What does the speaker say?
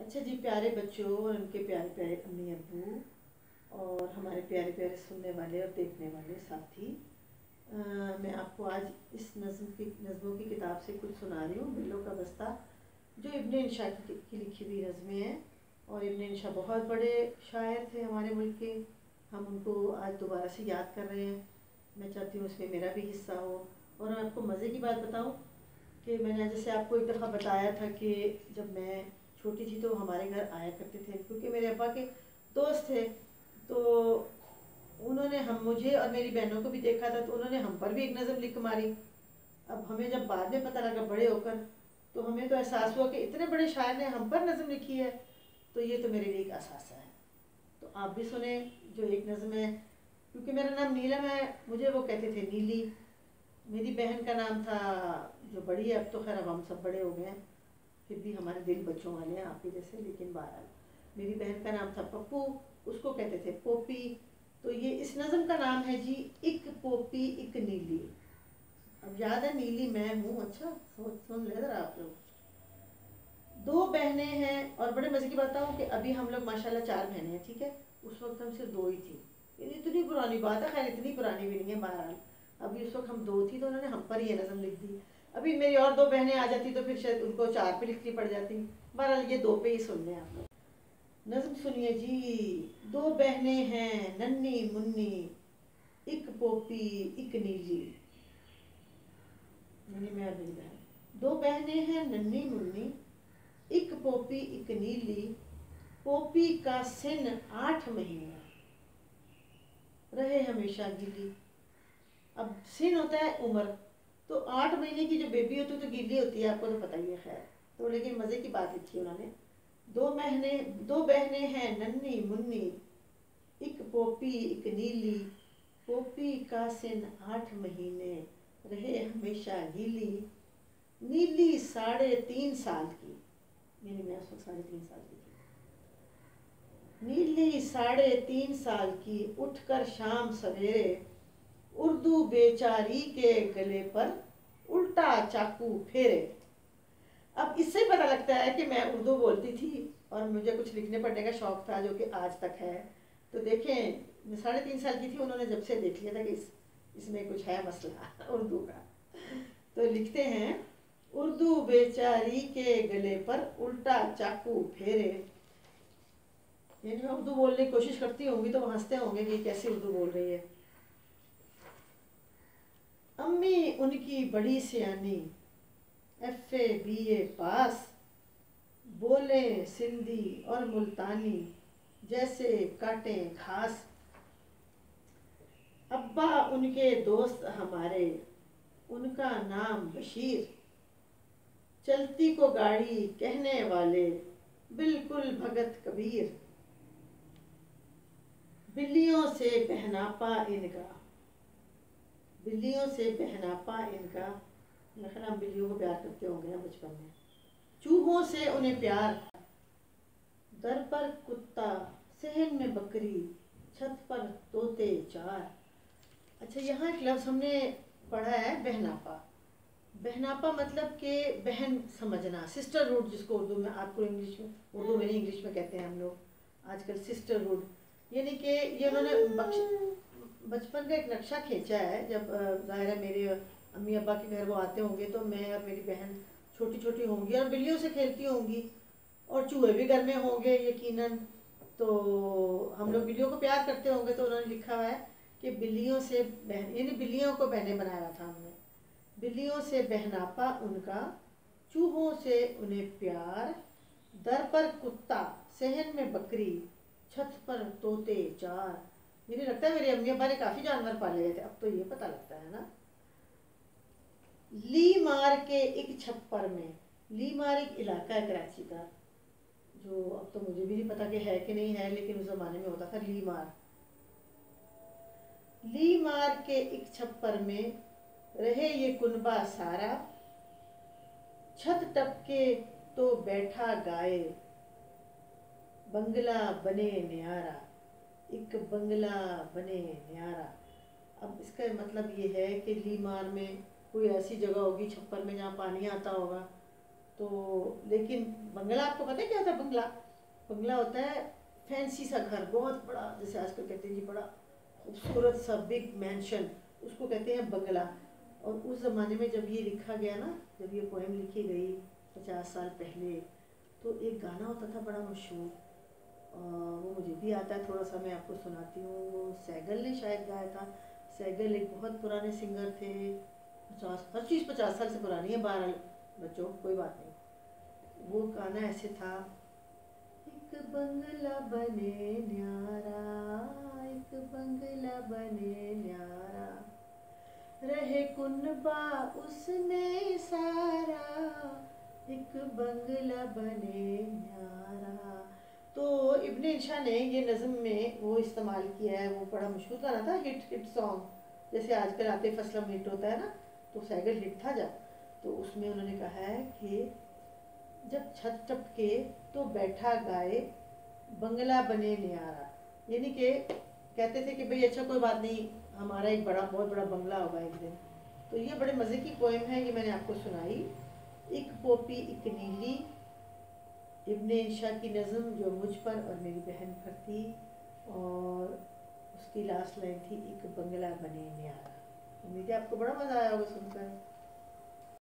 अच्छा जी, प्यारे बच्चों और उनके प्यारे प्यारे अम्मी अब्बू और हमारे प्यारे प्यारे सुनने वाले और देखने वाले साथी, मैं आपको आज इस नज़मों की किताब से कुछ सुना रही हूँ। बिल्लों का बस्ता, जो इब्न इंशा की लिखी हुई नज़में हैं। और इब्न इंशा बहुत बड़े शायर थे हमारे मुल्क के। हम उनको आज दोबारा से याद कर रहे हैं। मैं चाहती हूँ उसमें मेरा भी हिस्सा हो। और मैं आपको मज़े की बात बताऊँ कि मैंने जैसे आपको एक दफ़ा बताया था कि जब मैं छोटी थी तो हमारे घर आया करते थे, क्योंकि मेरे अब्बा के दोस्त थे। तो उन्होंने मुझे और मेरी बहनों को भी देखा था, तो उन्होंने हम पर भी एक नज़म लिख मारी। अब हमें जब बाद में पता लगा बड़े होकर, तो हमें तो एहसास हुआ कि इतने बड़े शायर ने हम पर नज़म लिखी है। तो ये तो मेरे लिए एक असासा है। तो आप भी सुने जो एक नज़म है। क्योंकि मेरा नाम नीलम है, मुझे वो कहते थे नीली। मेरी बहन का नाम था, जो बड़ी है, अब तो खैर अब हम सब बड़े हो गए हैं, फिर भी हमारे दिल बच्चों वाले हैं आप ही जैसे। लेकिन बहरहाल मेरी बहन का नाम था पप्पू, उसको कहते थे पोपी। तो ये इस नज़म का नाम है जी, इक पोपी इक नीली। अब याद है नीली मैं हूँ। अच्छा सुन ले जरा आप लोग। दो बहनें हैं, और बड़े मज़े की बात बताऊँ कि अभी हम लोग माशाल्लाह 4 बहनें हैं, ठीक है। उस वक्त हम सिर्फ 2 ही थी। ये इतनी पुरानी बात है, खैर इतनी पुरानी भी नहीं है। बहरहाल अभी उस वक्त हम 2 थी, तो उन्होंने हम पर ये नज़म लिख दी। अभी मेरी और 2 बहनें आ जाती तो फिर शायद उनको 4 पे लिखनी पड़ जाती। बहरहाल ये 2 पे ही सुन लें आप लोग। नज़म सुनिए जी। 2 बहनें हैं नन्नी मुन्नी, इक पोपी इक नीली। यानी मैं और मेरी बहन 2 बहनें हैं नन्नी मुन्नी, इक पोपी इक नीली। पोपी का सिन 8 महीना, रहे हमेशा गीली। अब सिन होता है उम्र, तो 8 महीने की जो बेबी होती है तो गीली होती है, आपको तो पता ही है। खैर तो लेकिन मज़े की बात लिखी उन्होंने। 2 बहनें हैं नन्नी मुन्नी, इक पोपी इक नीली। पोपी का सिन 8 महीने, रहे हमेशा गीली। नीली 3.5 साल की, यानी मैं उस वक्त 3.5 साल की थी। नीली 3.5 साल की, उठकर शाम सवेरे, उर्दू बेचारी के गले पर उल्टा चाकू फेरे। अब इससे पता लगता है कि मैं उर्दू बोलती थी और मुझे कुछ लिखने पढ़ने का शौक था, जो कि आज तक है। तो देखें, मैं 3.5 साल की थी, उन्होंने जब से देख लिया था कि इसमें कुछ है मसला उर्दू का। तो लिखते हैं, उर्दू बेचारी के गले पर उल्टा चाकू फेरे। यानी मैं उर्दू बोलने की कोशिश करती होंगी तो वो हंसते होंगे कि कैसी उर्दू बोल रही है। अम्मी उनकी बड़ी सियानी, FA BA पास, बोले सिंधी और मुल्तानी, जैसे काटे घास। अब्बा उनके दोस्त हमारे, उनका नाम बशीर, चलती को गाड़ी कहने वाले, बिल्कुल भगत कबीर। बिल्लियों से बहनापा इनका, बिल्लियों से बहनापा इनका। हम बिल्लियों को प्यार करते होंगे ना बचपन में। चूहों से उन्हें प्यार, दर पर कुत्ता, सहन में बकरी, छत पर तोते 4। अच्छा, यहाँ एक लफ्ज़ हमने पढ़ा है बहनापा। बहनापा मतलब कि बहन समझना, सिस्टरहुड, जिसको उर्दू में, आपको इंग्लिश में, उर्दू में नहीं इंग्लिश में कहते हैं हम लोग आजकल सिस्टरहुड। यानी कि ये उन्होंने बचपन का एक नक्शा खींचा है। जब ज़ाहिर है मेरे अम्मी अब्बा के घर वो आते होंगे, तो मैं और मेरी बहन छोटी छोटी होंगी और बिल्लियों से खेलती होंगी, और चूहे भी घर में होंगे यकीनन। तो हम लोग बिल्लियों को प्यार करते होंगे। तो उन्होंने लिखा हुआ है कि बिल्लियों से बहन, यानी बिल्लियों को बहने बनाया था हमने। बिल्लियों से बहनापा उनका, चूहों से उन्हें प्यार, दर पर कुत्ता, सहन में बकरी, छत पर तोते 4। मुझे लगता है मेरी अम्मी अब्बा ने काफ़ी जानवर पाले हुए थे, अब तो ये पता लगता है ना। ली मार के एक छप्पर में, ली मार एक इलाका है कराची का, जो अब तो मुझे भी नहीं पता कि है कि नहीं है, लेकिन उस ज़माने में होता था ली मार। ली मार के एक छप्पर में, रहे ये कुनबा सारा, छत टपके तो बैठा गाए, बंगला बने न्यारा, एक बंगला बने न्यारा। अब इसका मतलब ये है कि लीमार में कोई ऐसी जगह होगी छप्पर में जहाँ पानी आता होगा, تو لیکن بنگلہ آپ کو پتہ ہے کیا ہوتا ہے؟ بنگلہ ہوتا ہے فینسی سا گھر، بہت بڑا، جیسے آج کل کہتے ہیں جی بڑا خوبصورت سا بگ مینشن، اس کو کہتے ہیں بنگلہ۔ اور اس زمانے میں جب یہ لکھا گیا نا، جب یہ پوئم لکھی گئی 50 سال پہلے، تو ایک گانا ہوتا تھا بڑا مشہور، وہ مجھے بھی آتا ہے تھوڑا سا، میں آپ کو سناتی ہوں۔ وہ سہگل نے شاید گایا تھا۔ سہگل ایک بہت پرانے سنگر تھے، 50 سال سے پرانی ہے، بہرحال بچوں کوئی بات نہیں۔ وہ گانا ایسے تھا: ایک بنگلہ بنے نیارا، ایک بنگلہ بنے نیارا، رہے کنبا اس میں سارا، ایک بنگلہ بنے نیارا۔ تو ابن انشا نے یہ نظم میں وہ استعمال کیا ہے، وہ بڑا مشہور گانا تھا، ہٹ سانگ، جیسے آج کل عاطف اسلم ہٹ ہوتا ہے نا، تو سہگل ہٹ تھا جب، تو اس میں انہوں نے کہا ہے کہ جب چھت ٹپ کے تو بیٹھا گائے، بنگلہ بنے نیارا، یعنی کہ کہتے تھے کہ بھئی اچھا کوئی بات نہیں، ہمارا ایک بہت بڑا بنگلہ ہوگا ایک دن۔ تو یہ بڑے مزے کی پوئم ہے، یہ میں نے آپ کو سنائی، ایک پوپی ایک نیلی، ابن انشا کی نظم جو مجھ پر اور میری بہن پر تھی، اور اس کی لاسٹ لائن تھی ایک بنگلہ بنے نیارا۔ امید ہے آپ کو بڑا مزہ آیا ہوگا سن کر۔